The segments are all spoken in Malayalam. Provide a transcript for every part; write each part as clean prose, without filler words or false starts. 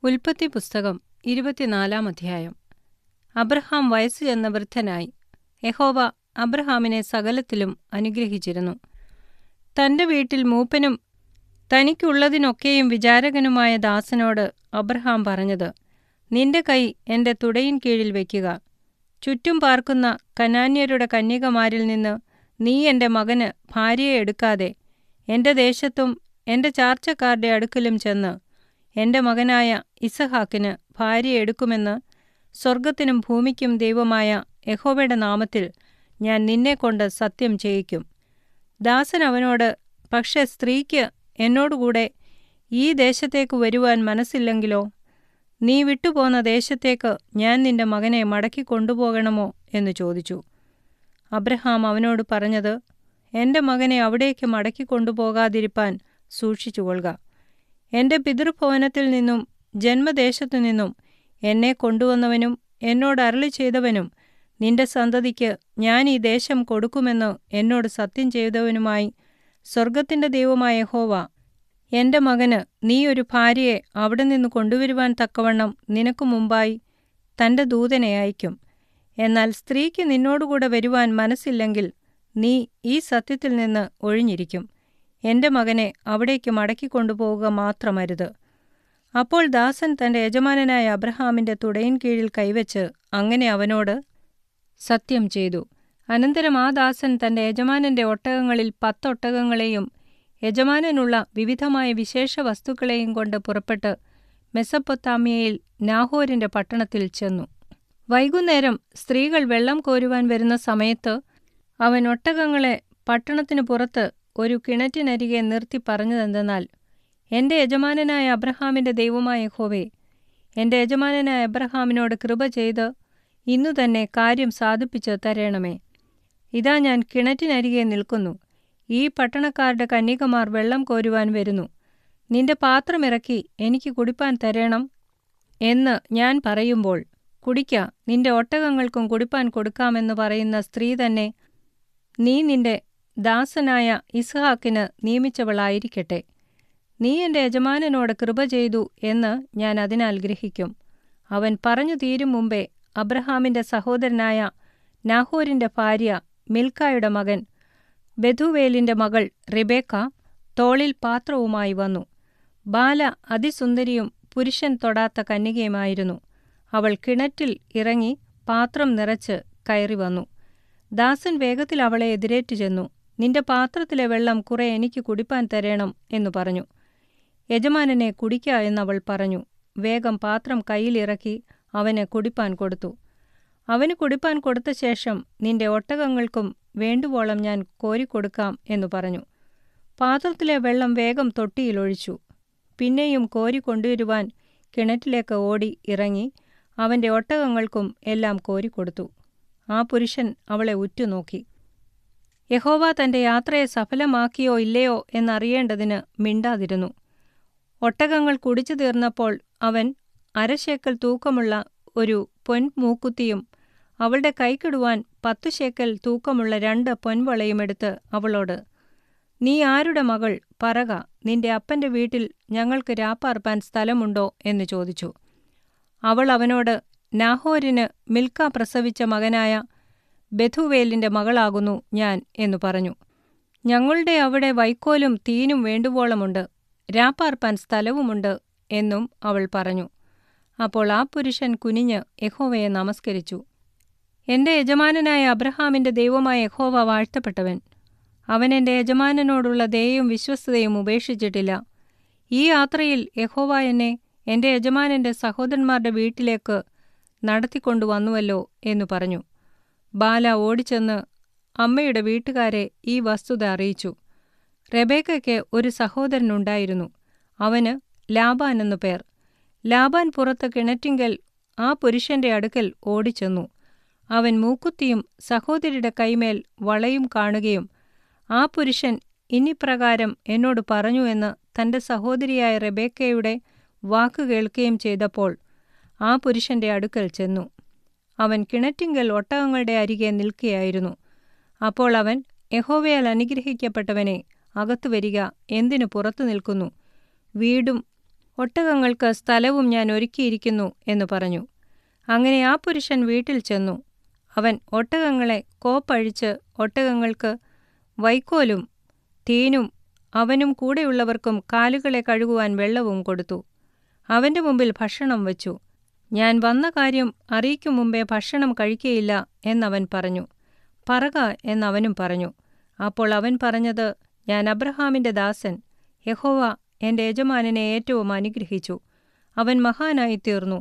ഉൽപ്പത്തി പുസ്തകം 24 അധ്യായം. അബ്രഹാം വയസ്സു ചെന്ന വൃദ്ധനായി. യഹോവ അബ്രഹാമിനെ സകലത്തിലും അനുഗ്രഹിച്ചിരുന്നു. തന്റെ വീട്ടിൽ മൂപ്പനും തനിക്കുള്ളതിനൊക്കെയും വിചാരകനുമായ ദാസനോട് അബ്രഹാം പറഞ്ഞത്, നിന്റെ കൈ എന്റെ തുടയിൻ കീഴിൽ വയ്ക്കുക. ചുറ്റും പാർക്കുന്ന കനാന്യരുടെ കന്യകമാരിൽ നിന്ന് നീ എന്റെ മകന് ഭാര്യയെ എടുക്കാതെ എന്റെ ദേശത്തും എന്റെ ചാർച്ചക്കാരുടെ അടുക്കലും ചെന്ന് എന്റെ മകനായ ഇസഹാക്കിന് ഭാര്യയെ എടുക്കുമെന്ന് സ്വർഗത്തിനും ഭൂമിക്കും ദൈവമായ യഹോവയുടെ നാമത്തിൽ ഞാൻ നിന്നെക്കൊണ്ട് സത്യം ചെയ്യിക്കും. ദാസൻ അവനോട്, പക്ഷേ സ്ത്രീക്ക് എന്നോടുകൂടെ ഈ ദേശത്തേക്ക് വരുവാൻ മനസ്സില്ലെങ്കിലോ? നീ വിട്ടുപോന്ന ദേശത്തേക്ക് ഞാൻ നിന്റെ മകനെ മടക്കി കൊണ്ടുപോകണമോ എന്ന് ചോദിച്ചു. അബ്രഹാം അവനോട് പറഞ്ഞത്, എന്റെ മകനെ അവിടേക്ക് മടക്കി കൊണ്ടുപോകാതിരിപ്പാൻ സൂക്ഷിച്ചുകൊള്ളുക. എന്റെ പിതൃഭവനത്തിൽ നിന്നും ജന്മദേശത്തു നിന്നും എന്നെ കൊണ്ടുവന്നവനും എന്നോട് അരുളി ചെയ്തവനും നിന്റെ സന്തതിക്ക് ഞാൻ ഈ ദേശം കൊടുക്കുമെന്ന് എന്നോട് സത്യം ചെയ്തവനുമായി സ്വർഗത്തിന്റെ ദൈവമായ യഹോവ എന്റെ മകന് നീ ഒരു ഭാര്യയെ അവിടെ നിന്ന് കൊണ്ടുവരുവാൻ തക്കവണ്ണം നിനക്ക് മുമ്പായി തന്റെ ദൂതനെ അയക്കും. എന്നാൽ സ്ത്രീക്ക് നിന്നോടുകൂടെ വരുവാൻ മനസ്സില്ലെങ്കിൽ നീ ഈ സത്യത്തിൽ നിന്ന് ഒഴിഞ്ഞിരിക്കും. എന്റെ മകനെ അവിടേക്ക് മടക്കിക്കൊണ്ടുപോവുക മാത്രമരുത്. അപ്പോൾ ദാസൻ തന്റെ യജമാനനായ അബ്രഹാമിന്റെ തുടയിൻ കീഴിൽ കൈവച്ച് അങ്ങനെ അവനോട് സത്യം ചെയ്തു. അനന്തരം ആ ദാസൻ തന്റെ യജമാനന്റെ ഒട്ടകങ്ങളിൽ 10 ഒട്ടകങ്ങളെയും യജമാനനുള്ള വിവിധമായ വിശേഷ വസ്തുക്കളെയും കൊണ്ട് പുറപ്പെട്ട് മെസൊപ്പൊത്താമ്യയിൽ നാഹോരിന്റെ പട്ടണത്തിൽ ചെന്നു. വൈകുന്നേരം സ്ത്രീകൾ വെള്ളം കോരുവാൻ വരുന്ന സമയത്ത് അവൻ ഒട്ടകങ്ങളെ പട്ടണത്തിനു പുറത്ത് ഒരു കിണറ്റിനരികെ നിർത്തി പറഞ്ഞതെന്തെന്നാൽ, എന്റെ യജമാനനായ അബ്രഹാമിന്റെ ദൈവമായ യഹോവേ, എന്റെ യജമാനനായ അബ്രഹാമിനോട് കൃപ ചെയ്ത് ഇന്നു തന്നെ കാര്യം സാധിപ്പിച്ച് തരേണമേ. ഇതാ ഞാൻ കിണറ്റിനരികെ നിൽക്കുന്നു. ഈ പട്ടണക്കാരുടെ കന്യകമാർ വെള്ളം കോരുവാൻ വരുന്നു. നിന്റെ പാത്രമിറക്കി എനിക്ക് കുടിപ്പാൻ തരേണം എന്ന് ഞാൻ പറയുമ്പോൾ, കുടിക്ക, നിന്റെ ഒട്ടകങ്ങൾക്കും കുടിപ്പാൻ കൊടുക്കാമെന്ന് പറയുന്ന സ്ത്രീ തന്നെ നീ നിന്റെ ദാസനായ ഇസ്ഹാക്കിന് നിയമിച്ചവളായിരിക്കട്ടെ. നീ എന്റെ യജമാനനോട് കൃപ ചെയ്തു എന്ന് ഞാൻ അതിനാൽ ഗ്രഹിക്കും. അവൻ പറഞ്ഞു തീരും മുമ്പേ അബ്രഹാമിന്റെ സഹോദരനായ നാഹോരിന്റെ ഭാര്യ മിൽക്കായുടെ മകൻ ബെഥൂവേലിന്റെ മകൾ റിബേക്ക തോളിൽ പാത്രവുമായി വന്നു. ബാല അതിസുന്ദരിയും പുരുഷൻ തൊടാത്ത കന്യകയുമായിരുന്നു. അവൾ കിണറ്റിൽ ഇറങ്ങി പാത്രം നിറച്ച് കയറി വന്നു. ദാസൻ വേഗത്തിൽ അവളെ എതിരേറ്റു ചെന്നു. നിന്റെ പാത്രത്തിലെ വെള്ളം കുറെ എനിക്ക് കുടിപ്പാൻ തരേണം എന്നു പറഞ്ഞു. യജമാനനെ കുടിക്ക എന്നവൾ പറഞ്ഞു. വേഗം പാത്രം കയ്യിലിറക്കി അവന് കുടിപ്പാൻ കൊടുത്തു. അവന് കുടിപ്പാൻ കൊടുത്ത ശേഷം, നിന്റെ ഒട്ടകങ്ങൾക്കും വേണ്ടുവോളം ഞാൻ കോരിക്കൊടുക്കാം എന്നു പറഞ്ഞു. പാത്രത്തിലെ വെള്ളം വേഗം തൊട്ടിയിലൊഴിച്ചു. പിന്നെയും കോരിക്കൊണ്ടുവരുവാൻ കിണറ്റിലേക്ക് ഓടി ഇറങ്ങി അവന്റെ ഒട്ടകങ്ങൾക്കും എല്ലാം കോരിക്കൊടുത്തു. ആ പുരുഷൻ അവളെ ഉറ്റുനോക്കി. യഹോവ തന്റെ യാത്രയെ സഫലമാക്കിയോ ഇല്ലയോ എന്നറിയേണ്ടതിന് മിണ്ടാതിരുന്നു. ഒട്ടകങ്ങൾ കുടിച്ചു തീർന്നപ്പോൾ അവൻ 1/2 ശേക്കെൽ തൂക്കമുള്ള ഒരു പൊൻമൂക്കുത്തിയും അവളുടെ കൈക്കിടുവാൻ 10 ശേക്കെൽ തൂക്കമുള്ള 2 പൊൻവളയും എടുത്ത് അവളോട്, നീ ആരുടെ മകൾ? പറക, നിന്റെ അപ്പന്റെ വീട്ടിൽ ഞങ്ങൾക്ക് രാപ്പാർപ്പാൻ സ്ഥലമുണ്ടോ എന്ന് ചോദിച്ചു. അവൾ അവനോട്, നാഹോരിന് മിൽക്ക പ്രസവിച്ച മകനായ ബെഥൂവേലിന്റെ മകളാകുന്നു ഞാൻ എന്നു പറഞ്ഞു. ഞങ്ങളുടെ അവിടെ വൈക്കോലും തീനും വേണ്ടുവോളമുണ്ട്, രാപ്പാർപ്പാൻ സ്ഥലവുമുണ്ട് എന്നും അവൾ പറഞ്ഞു. അപ്പോൾ ആ പുരുഷൻ കുനിഞ്ഞ് യഹോവയെ നമസ്കരിച്ചു. എന്റെ യജമാനനായ അബ്രഹാമിന്റെ ദൈവമായ യഹോവ വാഴ്ത്തപ്പെട്ടവൻ. അവൻ എന്റെ യജമാനനോടുള്ള ദയയും വിശ്വസ്തതയും ഉപേക്ഷിച്ചിട്ടില്ല. ഈ യാത്രയിൽ യഹോവ എന്നെ എന്റെ യജമാനന്റെ സഹോദരന്മാരുടെ വീട്ടിലേക്ക് നടത്തിക്കൊണ്ടുവന്നുവല്ലോ എന്നു പറഞ്ഞു. ബാല ഓടിച്ചെന്ന് അമ്മയുടെ വീട്ടുകാരെ ഈ വസ്തുത അറിയിച്ചു. റെബേക്കയ്ക്ക് ഒരു സഹോദരനുണ്ടായിരുന്നു. അവന് ലാബാൻ എന്നു പേർ. ലാബാൻ പുറത്ത് കിണറ്റിങ്കൽ ആ പുരുഷന്റെ അടുക്കൽ ഓടിച്ചെന്നു. അവൻ മൂക്കുത്തിയും സഹോദരിയുടെ കൈമേൽ വളയും കാണുകയും, ആ പുരുഷൻ ഇന്നിപ്രകാരം എന്നോട് പറഞ്ഞു എന്ന് തന്റെ സഹോദരിയായ റെബേക്കയുടെ വാക്കു കേൾക്കുകയും ചെയ്തപ്പോൾ ആ പുരുഷന്റെ അടുക്കൽ ചെന്നു. അവൻ കിണറ്റിങ്കൽ ഒട്ടകങ്ങളുടെ അരികെ നിൽക്കുകയായിരുന്നു. അപ്പോൾ അവൻ, യഹോവയാൽ അനുഗ്രഹിക്കപ്പെട്ടവനെ, അകത്തു വരിക, എന്തിനു പുറത്തു നിൽക്കുന്നു? വീടും ഒട്ടകങ്ങൾക്ക് സ്ഥലവും ഞാൻ ഒരുക്കിയിരിക്കുന്നു എന്നു പറഞ്ഞു. അങ്ങനെ ആ പുരുഷൻ വീട്ടിൽ ചെന്നു. അവൻ ഒട്ടകങ്ങളെ കോപ്പഴിച്ച് ഒട്ടകങ്ങൾക്ക് വൈക്കോലും തീനും അവനും കൂടെയുള്ളവർക്കും കാലുകളെ കഴുകുവാൻ വെള്ളവും കൊടുത്തു. അവന്റെ മുമ്പിൽ ഭക്ഷണം വച്ചു. ഞാൻ വന്ന കാര്യം അറിയിക്കും മുമ്പേ ഭക്ഷണം കഴിക്കയില്ല എന്നവൻ പറഞ്ഞു. പറക എന്നവനും പറഞ്ഞു. അപ്പോൾ അവൻ പറഞ്ഞത്, ഞാൻ അബ്രഹാമിന്റെ ദാസൻ. യഹോവ എന്റെ യജമാനനെ ഏറ്റവും അനുഗ്രഹിച്ചു. അവൻ മഹാനായിത്തീർന്നു.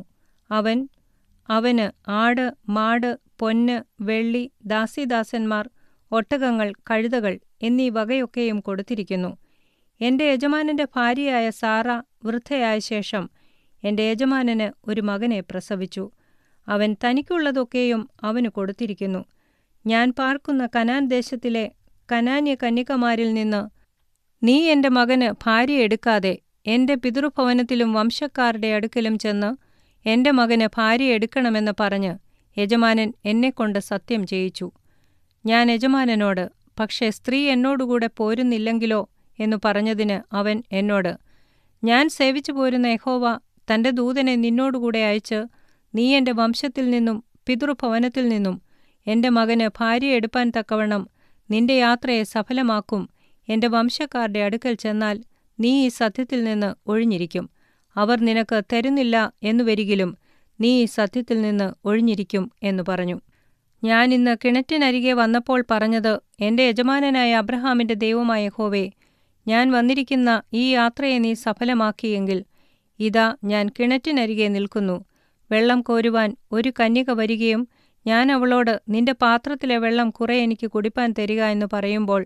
അവന് ആട്, മാട്, പൊന്ന്, വെള്ളി, ദാസീദാസന്മാർ, ഒട്ടകങ്ങൾ, കഴുതകൾ എന്നീ വകയൊക്കെയും കൊടുത്തിരിക്കുന്നു. എന്റെ യജമാനന്റെ ഭാര്യയായ സാറ വൃദ്ധയായ ശേഷം എന്റെ യജമാനന് ഒരു മകനെ പ്രസവിച്ചു. അവൻ തനിക്കുള്ളതൊക്കെയും അവന് കൊടുത്തിരിക്കുന്നു. ഞാൻ പാർക്കുന്ന കനാൻ ദേശത്തിലെ കനാന്യ കന്യകമാരിൽ നിന്ന് നീ എന്റെ മകന് ഭാര്യ എടുക്കാതെ എന്റെ പിതൃഭവനത്തിലും വംശക്കാരുടെ അടുക്കലും ചെന്ന് എന്റെ മകന് ഭാര്യ എടുക്കണമെന്ന് പറഞ്ഞ് യജമാനൻ എന്നെക്കൊണ്ട് സത്യം ചെയ്യിച്ചു. ഞാൻ യജമാനനോട്, പക്ഷേ സ്ത്രീ എന്നോടുകൂടെ പോരുന്നില്ലെങ്കിലോ എന്നു പറഞ്ഞതിന് അവൻ എന്നോട്, ഞാൻ സേവിച്ചു പോരുന്ന യഹോവ തന്റെ ദൂതനെ നിന്നോടുകൂടെ അയച്ച് നീ എന്റെ വംശത്തിൽ നിന്നും പിതൃഭവനത്തിൽ നിന്നും എന്റെ മകന് ഭാര്യ എടുപ്പാൻ തക്കവണ്ണം നിന്റെ യാത്രയെ സഫലമാക്കും. എന്റെ വംശക്കാരുടെ അടുക്കൽ ചെന്നാൽ നീ ഈ സത്യത്തിൽ നിന്ന് ഒഴിഞ്ഞിരിക്കും. അവർ നിനക്ക് തരുന്നില്ല എന്നു വരികിലും നീ ഈ സത്യത്തിൽ നിന്ന് ഒഴിഞ്ഞിരിക്കും എന്നു പറഞ്ഞു. ഞാൻ ഇന്ന് കിണറ്റിനരികെ വന്നപ്പോൾ പറഞ്ഞത്, എന്റെ യജമാനനായ അബ്രഹാമിന്റെ ദൈവമായ യഹോവേ, ഞാൻ വന്നിരിക്കുന്ന ഈ യാത്രയെ നീ സഫലമാക്കിയെങ്കിൽ ഇതാ ഞാൻ കിണറ്റിനരികെ നിൽക്കുന്നു. വെള്ളം കോരുവാൻ ഒരു കന്യക വരികയും ഞാൻ അവളോട്, നിന്റെ പാത്രത്തിലെ വെള്ളം കുറെ എനിക്ക് കുടിപ്പാൻ തരിക എന്ന് പറയുമ്പോൾ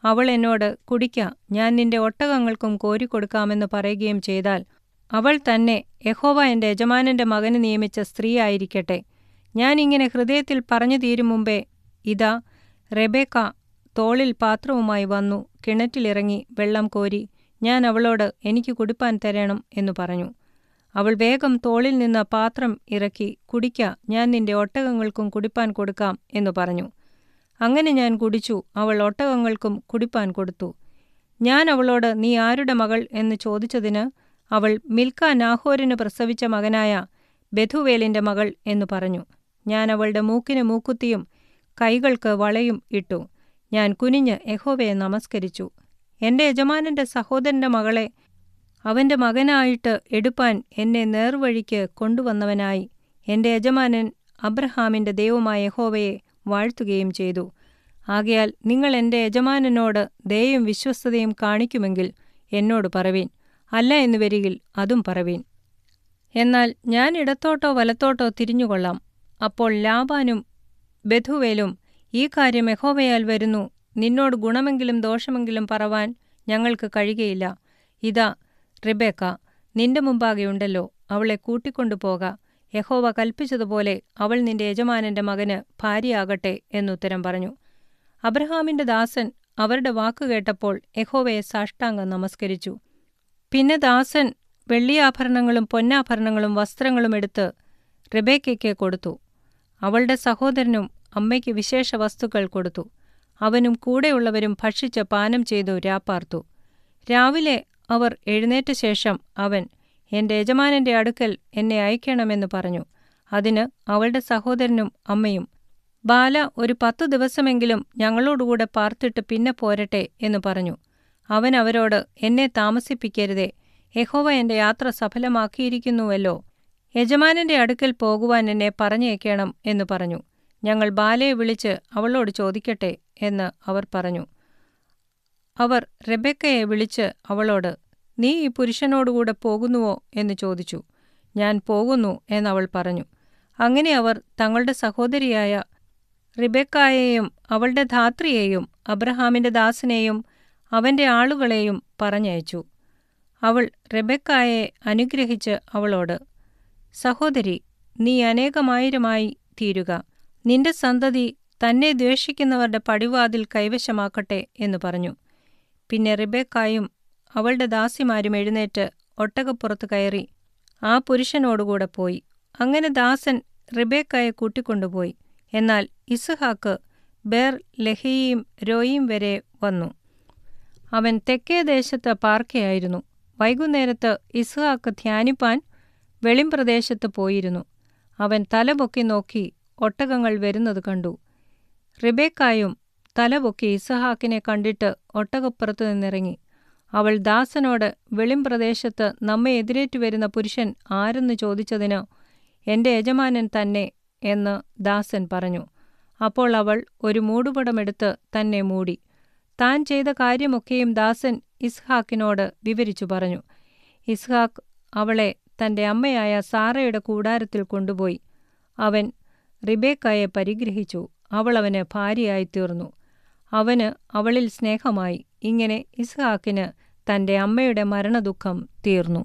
അവൾ എന്നോട്, കുടിക്ക, ഞാൻ നിന്റെ ഒട്ടകങ്ങൾക്കും കോരിക്കൊടുക്കാമെന്ന് പറയുകയും ചെയ്താൽ അവൾ തന്നെ യഹോവ എന്റെ യജമാനന്റെ മകന് നിയമിച്ച സ്ത്രീ ആയിരിക്കട്ടെ. ഞാൻ ഇങ്ങനെ ഹൃദയത്തിൽ പറഞ്ഞു തീരും മുമ്പേ ഇതാ റെബേക്ക തോളിൽ പാത്രവുമായി വന്നു കിണറ്റിലിറങ്ങി വെള്ളം കോരി ഞാൻ അവളോട്, എനിക്ക് കുടിപ്പാൻ തരണം എന്നു പറഞ്ഞു. അവൾ വേഗം തോളിൽ നിന്ന് പാത്രം ഇറക്കി, കുടിക്ക, ഞാൻ നിന്റെ ഒട്ടകങ്ങൾക്കും കുടിപ്പാൻ കൊടുക്കാം എന്നു പറഞ്ഞു. അങ്ങനെ ഞാൻ കുടിച്ചു. അവൾ ഒട്ടകങ്ങൾക്കും കുടിപ്പാൻ കൊടുത്തു. ഞാൻ അവളോട്, നീ ആരുടെ മകൾ എന്ന് ചോദിച്ചതിന് അവൾ, മിൽക്ക നാഹോരിന് പ്രസവിച്ച മകനായ ബെഥുവേലിന്റെ മകൾ എന്നു പറഞ്ഞു. ഞാൻ അവളുടെ മൂക്കിന് മൂക്കുത്തിയും കൈകൾക്ക് വളയും ഇട്ടു. ഞാൻ കുനിഞ്ഞ് യഹോവയെ നമസ്കരിച്ചു. എന്റെ യജമാനന്റെ സഹോദരന്റെ മകളെ അവന്റെ മകനായിട്ട് എടുപ്പാൻ എന്നെ നേർവഴിക്ക് കൊണ്ടുവന്നവനായി എന്റെ യജമാനൻ അബ്രഹാമിന്റെ ദൈവമായ യഹോവയെ വാഴ്ത്തുകയും ചെയ്തു. ആകയാൽ നിങ്ങൾ എന്റെ യജമാനനോട് ദയയും വിശ്വസ്തതയും കാണിക്കുമെങ്കിൽ എന്നോട് പറവീൻ, അല്ല എന്നു വരികിൽ അതും പറവീൻ. എന്നാൽ ഞാൻ ഇടത്തോട്ടോ വലത്തോട്ടോ തിരിഞ്ഞുകൊള്ളാം. അപ്പോൾ ലാബാനും ബെഥുവേലും, ഈ കാര്യം യഹോവയാൽ വരുന്നു, നിന്നോട് ഗുണമെങ്കിലും ദോഷമെങ്കിലും പറവാൻ ഞങ്ങൾക്ക് കഴിയുകയില്ല. ഇതാ റിബേക്ക നിന്റെ മുമ്പാകെയുണ്ടല്ലോ, അവളെ കൂട്ടിക്കൊണ്ടുപോക. യഹോവ കൽപ്പിച്ചതുപോലെ അവൾ നിന്റെ യജമാനന്റെ മകന് ഭാര്യയാകട്ടെ എന്നുത്തരം പറഞ്ഞു. അബ്രഹാമിന്റെ ദാസൻ അവരുടെ വാക്കു കേട്ടപ്പോൾ യഹോവയെ സാഷ്ടാംഗം നമസ്കരിച്ചു. പിന്നെ ദാസൻ വെള്ളിയാഭരണങ്ങളും പൊന്നാഭരണങ്ങളും വസ്ത്രങ്ങളും എടുത്ത് റിബേക്കയ്ക്ക് കൊടുത്തു. അവളുടെ സഹോദരനും അമ്മയ്ക്ക് വിശേഷ വസ്തുക്കൾ കൊടുത്തു. അവനും കൂടെയുള്ളവരും ഭക്ഷിച്ച് പാനം ചെയ്തു രാപ്പാർത്തു. രാവിലെ അവർ എഴുന്നേറ്റ ശേഷം അവൻ, എന്റെ യജമാനന്റെ അടുക്കൽ എന്നെ അയക്കണമെന്ന് പറഞ്ഞു. അതിന് അവളുടെ സഹോദരനും അമ്മയും, ബാല ഒരു 10 ദിവസമെങ്കിലും ഞങ്ങളോടുകൂടെ പാർത്തിട്ട് പിന്നെ പോരട്ടെ എന്നു പറഞ്ഞു. അവൻ അവരോട്, എന്നെ താമസിപ്പിക്കരുതേ, യഹോവ എന്റെ യാത്ര സഫലമാക്കിയിരിക്കുന്നുവല്ലോ. യജമാനന്റെ അടുക്കൽ പോകുവാൻ എന്നെ പറഞ്ഞയക്കണം എന്നു പറഞ്ഞു. ഞങ്ങൾ ബാലയെ വിളിച്ച് അവളോട് ചോദിക്കട്ടെ എന്ന് അവർ പറഞ്ഞു. അവർ റെബെക്കയെ വിളിച്ച് അവളോട്, നീ ഈ പുരുഷനോടുകൂടെ പോകുന്നുവോ എന്ന് ചോദിച്ചു. ഞാൻ പോകുന്നു എന്നവൾ പറഞ്ഞു. അങ്ങനെ അവർ തങ്ങളുടെ സഹോദരിയായ റിബെക്കായെയും അവളുടെ ധാത്രിയെയും അബ്രഹാമിന്റെ ദാസനെയും അവന്റെ ആളുകളെയും പറഞ്ഞയച്ചു. അവൾ റെബെക്കായെ അനുഗ്രഹിച്ച് അവളോട്, സഹോദരി, നീ അനേകമായിരമായി തീരുക. നിന്റെ സന്തതി തന്നെ ദ്വേഷിക്കുന്നവരുടെ പടിവാതിൽ കൈവശമാക്കട്ടെ എന്നു പറഞ്ഞു. പിന്നെ റിബെക്കായും അവളുടെ ദാസിമാരും എഴുന്നേറ്റ് ഒട്ടകപ്പുറത്ത് കയറി ആ പുരുഷനോടുകൂടെ പോയി. അങ്ങനെ ദാസൻ റിബെക്കായെ കൂട്ടിക്കൊണ്ടുപോയി. എന്നാൽ ഇസ്ഹാക്ക് ബേർ ലഹീയും രോയീം വരെ വന്നു. അവൻ തെക്കേ ദേശത്ത് പാർക്കയായിരുന്നു. വൈകുന്നേരത്ത് ഇസ്ഹാക്ക് ധ്യാനിപ്പാൻ വെളിംപ്രദേശത്ത് പോയിരുന്നു. അവൻ തലപൊക്കി നോക്കി ഒട്ടകങ്ങൾ വരുന്നത് കണ്ടു. റിബേക്കായും തലപൊക്കി ഇസ്ഹാക്കിനെ കണ്ടിട്ട് ഒട്ടകപ്പുറത്തു നിന്നിറങ്ങി. അവൾ ദാസനോട്, വെളിംപ്രദേശത്ത് നമ്മെ എതിരേറ്റു വരുന്ന പുരുഷൻ ആരെന്ന് ചോദിച്ചതിന്, എൻ്റെ യജമാനൻ തന്നെ എന്ന് ദാസൻ പറഞ്ഞു. അപ്പോൾ അവൾ ഒരു മൂടുപടമെടുത്ത് തന്നെ മൂടി. താൻ ചെയ്ത കാര്യമൊക്കെയും ദാസൻ ഇസ്ഹാക്കിനോട് വിവരിച്ചു പറഞ്ഞു. ഇസ്ഹാക്ക് അവളെ തൻ്റെ അമ്മയായ സാറയുടെ കൂടാരത്തിൽ കൊണ്ടുപോയി. അവൻ റിബേക്കായെ പരിഗ്രഹിച്ചു. അവൾ അവന് ഭാര്യയായിത്തീർന്നു. അവന് അവളിൽ സ്നേഹമായി. ഇങ്ങനെ ഇസ്ഹാക്കിന് തൻ്റെ അമ്മയുടെ മരണദുഃഖം തീർന്നു.